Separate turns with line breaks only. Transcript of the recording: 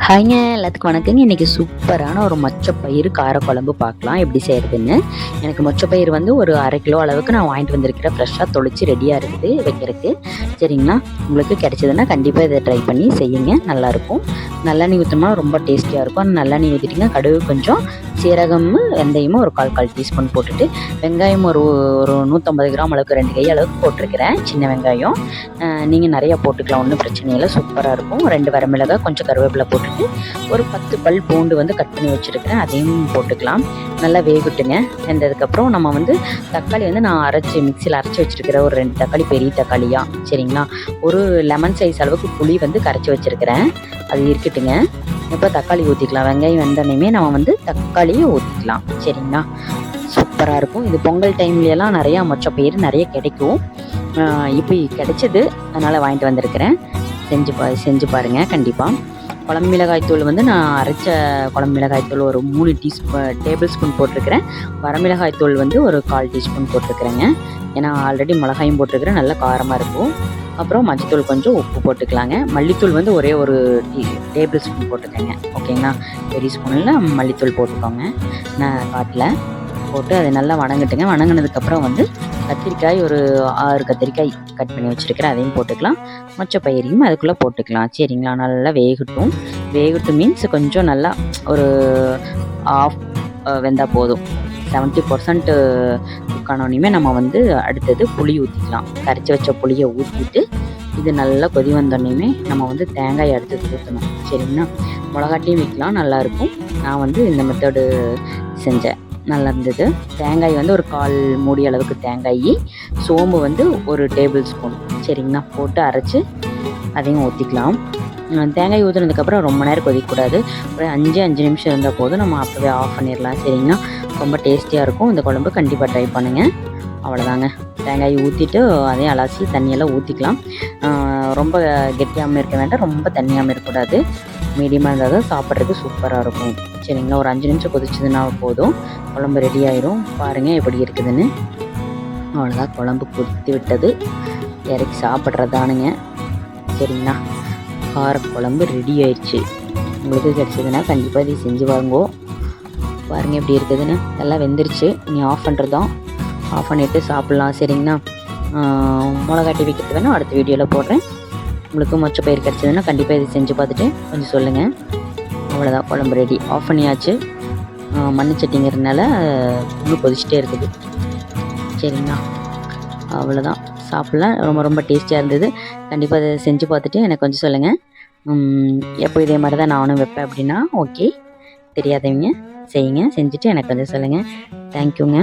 ஹாய்ங்க, எல்லாத்துக்கும் வணக்கங்க. இன்றைக்கி சூப்பரான ஒரு மொச்சப்பயிறு காரக்குழம்பு பார்க்கலாம் எப்படி செய்கிறதுன்னு. எனக்கு மொச்சப்பயிறு வந்து ஒரு 1/2 கிலோ அளவுக்கு நான் வாங்கிட்டு வந்திருக்கிறேன். ஃப்ரெஷ்ஷாக தொளிச்சு ரெடியாக இருக்குது வைக்கிறதுக்கு. சரிங்களா, உங்களுக்கு கிடைச்சதுன்னா கண்டிப்பாக இதை ட்ரை பண்ணி செய்யுங்க, நல்லாயிருக்கும். நல்லெண்ணெய் ஊற்றினா ரொம்ப டேஸ்டியாக இருக்கும். அந்த நல்லெண்ணெய் ஊற்றிட்டிங்க, கடுகு கொஞ்சம், சீரகம், வெந்தயமும் ஒரு 1/4 டீஸ்பூன் போட்டுட்டு, வெங்காயம் ஒரு ஒரு 150 கிராம் அளவுக்கு 2 கை அளவுக்கு போட்டிருக்கிறேன், சின்ன வெங்காயம். நீங்கள் நிறையா போட்டுக்கலாம், ஒன்றும் பிரச்சனை இல்லை, சூப்பராக இருக்கும். 2 வரமிளகாய், கொஞ்சம் கருவேப்பிலை போட்டுட்டு ஒரு 10 பல் பூண்டு வந்து கட் பண்ணி வச்சுருக்கிறேன், அதையும் போட்டுக்கலாம். நல்லா வேகட்டுங்க. வெந்ததுக்கப்புறம் நம்ம வந்து தக்காளி வந்து நான் மிக்சியில் அரைச்சி வச்சுருக்கிறேன், ஒரு 2 தக்காளி, பெரிய தக்காளியாக. சரிங்களா, ஒரு லெமன் சைஸ் அளவுக்கு புளி வந்து கரைச்சி வச்சுருக்கிறேன், அது இருக்கட்டுங்க. இப்போ தக்காளி ஊற்றிக்கலாம். வெங்காயம் வெந்தனையுமே நம்ம வந்து தக்காளியை ஊற்றிக்கலாம். சரிங்களா, சூப்பராக இருக்கும். இது பொங்கல் டைம்லலாம் நிறையா மொச்சப்பயிறு நிறைய கிடைக்கும். இப்போ கிடைச்சது, அதனால் வாங்கிட்டு வந்திருக்கிறேன். செஞ்சு பாருங்கள் கண்டிப்பாக. குழம்பு மிளகாய்த்தூள் வந்து நான் அரைச்ச குழம்பு மிளகாய்த்தூள் ஒரு 3 டேபிள் ஸ்பூன் போட்டிருக்கிறேன். வரமிளகாய்த்தூள் வந்து ஒரு 1/4 டீஸ்பூன் போட்டிருக்கிறேங்க. ஏன்னா ஆல்ரெடி மிளகாயும் போட்டிருக்கிறேன், நல்லா காரமாக இருக்கும். அப்புறம் மஞ்சத்தூள், கொஞ்சம் உப்பு போட்டுக்கலாங்க. மல்லித்தூள் வந்து ஒரே ஒரு டேபிள் ஸ்பூன் போட்டுக்கோங்க. ஓகேங்களா, பெரிய ஸ்பூனில் மல்லித்தூள் போட்டுக்கோங்க. நான் காட்டில் போட்டு அதை நல்லா வணங்கட்டுங்க. வணங்கினதுக்கப்புறம் வந்து கத்திரிக்காய் ஒரு 6 கத்திரிக்காய் கட் பண்ணி வச்சுருக்கிறேன், அதையும் போட்டுக்கலாம். மொச்சப்பயிரையும் அதுக்குள்ளே போட்டுக்கலாம். சரிங்களா, நல்லா வேகட்டும் மீன்ஸ் கொஞ்சம் நல்லா ஒரு ஆஃப் வெந்தால் போதும். 70% குக்கானோனையுமே நம்ம வந்து அடுத்தது புளி ஊற்றிக்கலாம். கரைச்சி வச்ச புளியை ஊற்றிட்டு இது நல்லா கொதி வந்தோடனேயுமே நம்ம வந்து தேங்காய் அடுத்து ஊற்றணும். சரிங்களா, மிளகாட்டியும் வைக்கலாம், நல்லாயிருக்கும். நான் வந்து இந்த மெத்தடு செஞ்சேன், நல்லா இருந்தது. தேங்காய் வந்து ஒரு 1/4 மூடி அளவுக்கு தேங்காய், சோம்பு வந்து ஒரு டேபிள் ஸ்பூன். சரிங்களா, போட்டு அரைச்சி அதையும் ஊற்றிக்கலாம். தேங்காய் ஊற்றுனதுக்கப்புறம் ரொம்ப நேரம் கொதிக்கக்கூடாது, ஒரு 5 நிமிஷம் இருந்தால் போதும், நம்ம அப்போவே ஆஃப் பண்ணிடலாம். சரிங்களா, ரொம்ப டேஸ்டியாக இருக்கும் இந்த குழம்பு, கண்டிப்பாக ட்ரை பண்ணுங்கள். அவ்வளோதாங்க, தேங்காய் ஊற்றிட்டு அதையும் அலசி தண்ணியெல்லாம் ஊற்றிக்கலாம். ரொம்ப கெட்டியாகவும் இருக்க வேண்டாம், ரொம்ப தண்ணியாகவும் இருக்கக்கூடாது, மீடியமாக இருந்தால் தான் சாப்பிட்றதுக்கு சூப்பராக இருக்கும். சரிங்களா, ஒரு 5 நிமிஷம் கொதிச்சதுன்னா போதும், குழம்பு ரெடி ஆயிரும். பாருங்கள் எப்படி இருக்குதுன்னு. அவ்வளோதான், குழம்பு கொதித்து விட்டது, இறக்கி சாப்பிட்றதானுங்க. சரிங்களா, காரக்குழம்பு ரெடி ஆயிடுச்சு. உங்களுக்கு கிடச்சதுன்னா கண்டிப்பாக இதை செஞ்சு வாங்குவோம். பாருங்கள் எப்படி இருக்குதுன்னு. எல்லாம் வெந்துருச்சு, நீ ஆஃப் பண்ணுறது தான். ஆஃப் பண்ணிவிட்டு சாப்பிட்லாம். சரிங்களா, மிளகாட்டி வைக்கிறது வேணால் அடுத்த வீடியோவில் போடுறேன். உங்களுக்கு மொச்சப்பயிறு கிடச்சதுன்னா கண்டிப்பாக இதை செஞ்சு பார்த்துட்டு கொஞ்சம் சொல்லுங்கள். அவ்வளோதான், குழம்பு ரெடி. ஆஃப் பண்ணியாச்சு. மண் சட்டிங்கிறதுனால இன்னும் கொதிச்சுட்டே இருக்குது. சரிங்களா, அவ்வளோதான், சாப்பிட்லாம். ரொம்ப ரொம்ப டேஸ்டியாக இருந்தது. கண்டிப்பாக அதை செஞ்சு பார்த்துட்டு எனக்கு கொஞ்சம் சொல்லுங்கள். எப்போ இதே மாதிரி தான் நானும் வைப்பேன் அப்படின்னா ஓகே, தெரியாதவங்க செய்யுங்க, செஞ்சுட்டு எனக்கு கொஞ்சம் சொல்லுங்கள். தேங்க்யூங்க.